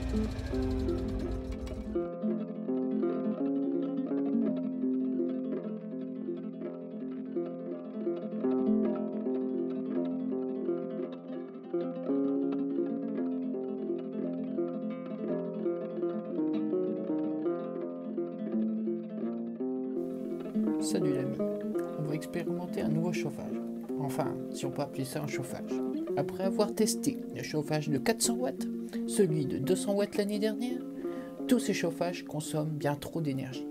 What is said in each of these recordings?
Salut l'ami, on va expérimenter un nouveau chauffage. Enfin, si on peut appeler ça un chauffage. Après avoir testé le chauffage de 400 watts, celui de 200 watts l'année dernière, tous ces chauffages consomment bien trop d'énergie.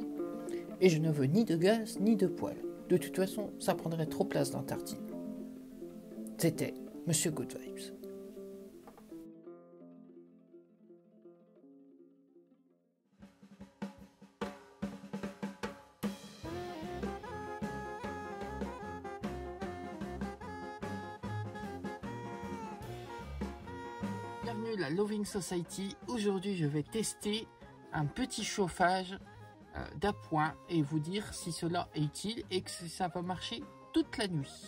Et je ne veux ni de gaz ni de poêle. De toute façon, ça prendrait trop place dans Tartine. C'était Monsieur Good Vibes. Bienvenue à la Loving Society. Aujourd'hui, je vais tester un petit chauffage d'appoint et vous dire si cela est utile et que ça va marcher toute la nuit.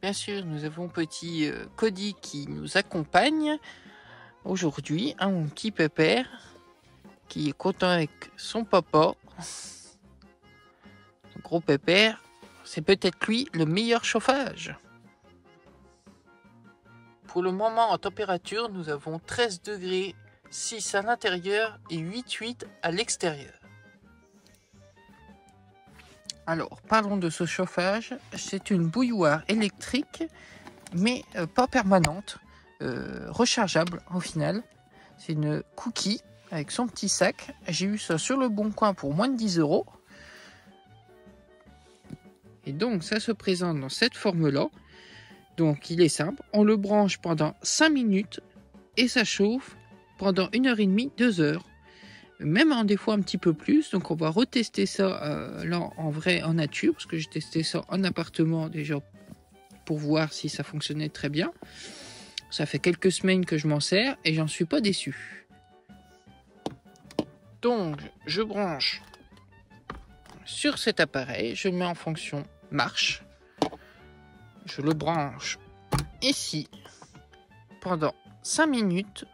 Bien sûr, nous avons petit Cody qui nous accompagne aujourd'hui, un petit pépère qui est content avec son papa. Un gros pépère, c'est peut-être lui le meilleur chauffage. Pour le moment, en température, nous avons 13 degrés 6 à l'intérieur et 8,8 à l'extérieur. Alors, parlons de ce chauffage. C'est une bouilloire électrique, mais pas permanente, rechargeable au final. C'est une cookie avec son petit sac. J'ai eu ça sur le Bon Coin pour moins de 10 €. Et donc, ça se présente dans cette forme-là. Donc il est simple, on le branche pendant 5 minutes et ça chauffe pendant 1h30, 2 heures. Même des fois un petit peu plus, donc on va retester ça là en vrai, en nature, parce que j'ai testé ça en appartement déjà pour voir si ça fonctionnait très bien. Ça fait quelques semaines que je m'en sers et j'en suis pas déçu. Donc je branche sur cet appareil, je le mets en fonction marche. Je le branche ici pendant 5 minutes.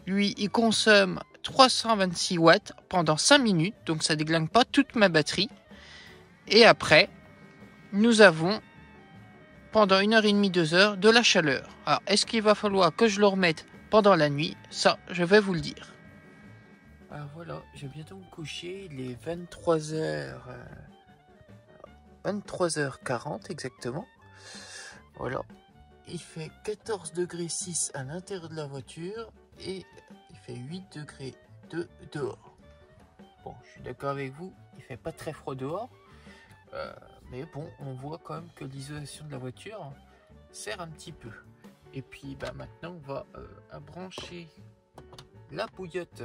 Lui, il consomme 326 watts pendant 5 minutes, donc ça déglingue pas toute ma batterie. Et après, nous avons pendant 1h30, 2 heures de la chaleur. Alors, est-ce qu'il va falloir que je le remette pendant la nuit? Ça, je vais vous le dire. Alors voilà, je vais bientôt me coucher, il est 23h40 exactement. Voilà. Il fait 14 degrés 6 à l'intérieur de la voiture et il fait 8 degrés 2 dehors. Bon, je suis d'accord avec vous, il fait pas très froid dehors. Mais bon, on voit quand même que l'isolation de la voiture sert un petit peu. Et puis maintenant, on va brancher la bouillotte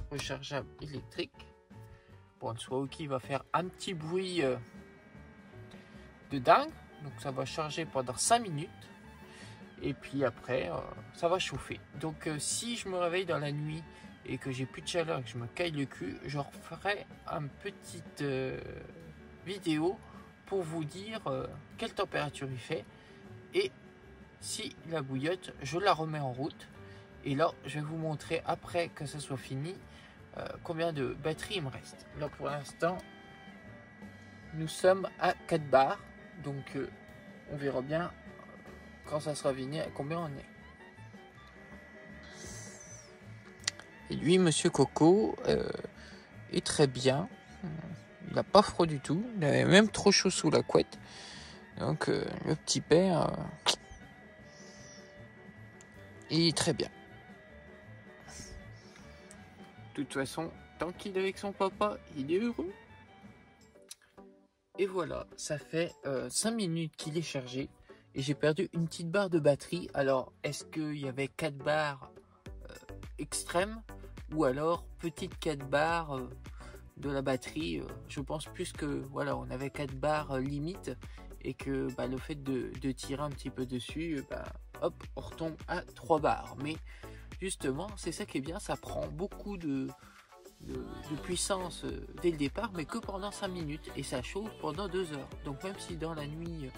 rechargeable électrique. Bon, soit OK, il va faire un petit bruit de dingue. Donc ça va charger pendant 5 minutes. Et puis après, ça va chauffer. Donc si je me réveille dans la nuit et que j'ai plus de chaleur et que je me caille le cul, je referai une petite vidéo pour vous dire quelle température il fait. Et si la bouillotte, je la remets en route. Et là, je vais vous montrer après que ça soit fini combien de batterie il me reste. Là pour l'instant, nous sommes à 4 bars. Donc on verra bien quand ça sera fini à combien on est. Et lui, Monsieur Coco, est très bien. Il n'a pas froid du tout. Il avait même trop chaud sous la couette. Donc le petit père, il est très bien. De toute façon, tant qu'il est avec son papa, il est heureux. Et voilà, ça fait 5 minutes qu'il est chargé. Et j'ai perdu une petite barre de batterie. Alors, est-ce qu'il y avait 4 barres extrêmes? Ou alors, petite 4 barres de la batterie? Je pense plus que, voilà, on avait 4 barres limite. Et que le fait de tirer un petit peu dessus, hop, on retombe à 3 barres. Mais justement, c'est ça qui est bien, ça prend beaucoup de puissance dès le départ, mais que pendant 5 minutes. Et ça chauffe pendant 2 heures. Donc même si dans la nuit,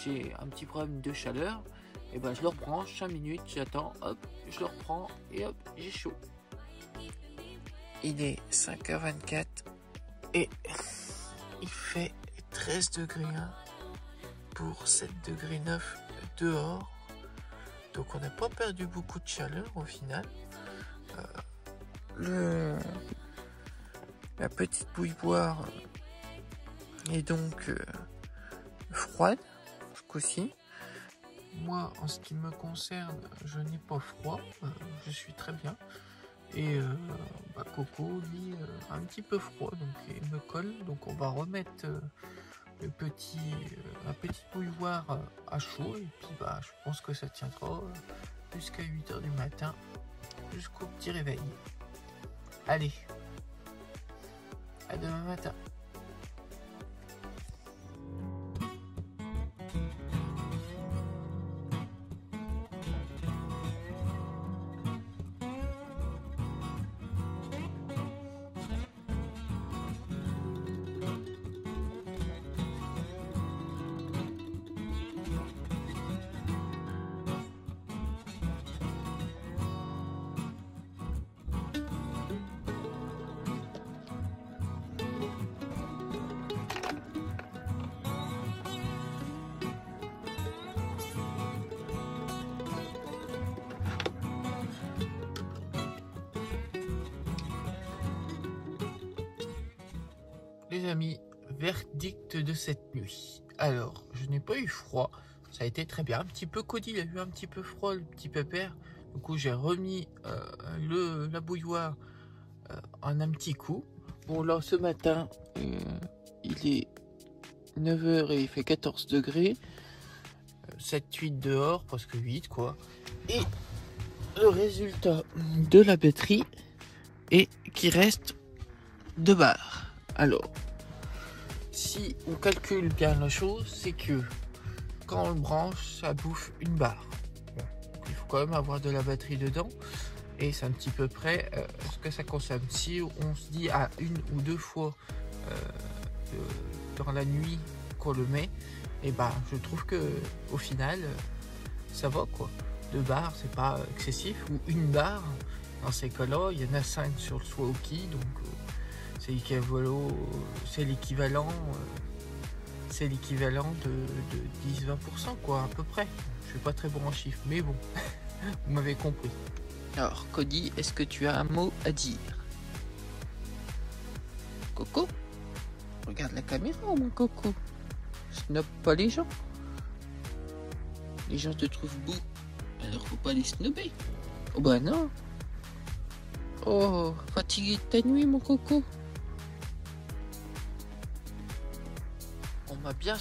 j'ai un petit problème de chaleur, et ben je le reprends 5 minutes, j'attends, hop, je le reprends et hop, j'ai chaud. Il est 5h24 et il fait 13 degrés 1 pour 7 degrés 9 dehors. Donc on n'a pas perdu beaucoup de chaleur au final. La petite bouilloire est donc froide ce coup-ci. Moi, en ce qui me concerne, je n'ai pas froid, je suis très bien. Et Coco, lui, un petit peu froid, donc il me colle. Donc on va remettre la petite bouilloire à chaud. Et puis je pense que ça tiendra jusqu'à 8h du matin, jusqu'au petit réveil. Allez, à demain matin. Les amis, verdict de cette nuit. Alors, je n'ai pas eu froid, ça a été très bien. Un petit peu Cody, il a eu un petit peu froid, le petit pépère. Du coup, j'ai remis la bouilloire en un petit coup. Bon, là, ce matin, il est 9h et il fait 14 degrés. 7-8 dehors, presque 8 quoi. Et le résultat de la batterie est qu'il reste 2 barres. Alors, si on calcule bien la chose, c'est que quand on le branche, ça bouffe une barre. Donc, il faut quand même avoir de la batterie dedans. Et c'est un petit peu près ce que ça consomme. Si on se dit à 1 ou 2 fois dans la nuit qu'on le met, et je trouve que au final, ça va quoi. 2 barres, c'est pas excessif. Ou 1 barre, dans ces cas-là, il y en a 5 sur le Swaoki, donc c'est l'équivalent de 10-20% quoi, à peu près. Je suis pas très bon en chiffres, mais bon, vous m'avez compris. Alors, Cody, est-ce que tu as un mot à dire? Coco? Regarde la caméra, mon Coco. Snob pas les gens. Les gens te trouvent beau, alors faut pas les snobber. Oh bah non. Oh, fatigué de ta nuit, mon Coco. On m'a bien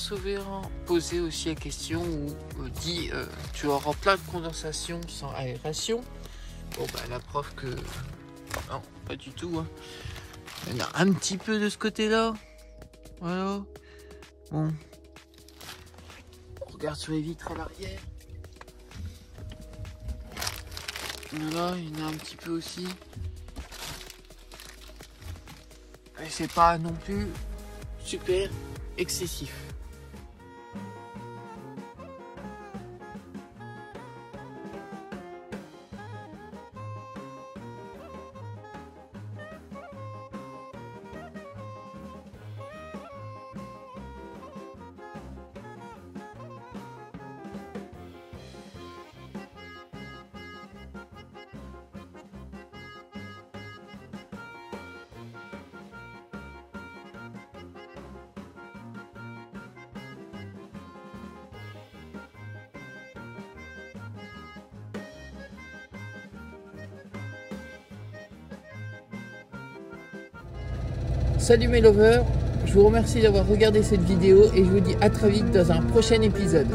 posé aussi la question où dit tu auras plein de condensation sans aération. Bon la preuve que non, pas du tout. Hein. Il y en a un petit peu de ce côté-là. Voilà. Bon. On regarde sur les vitres à l'arrière. Voilà, il y en a un petit peu aussi. Et c'est pas non plus super excessif. Salut mes lovers, je vous remercie d'avoir regardé cette vidéo et je vous dis à très vite dans un prochain épisode.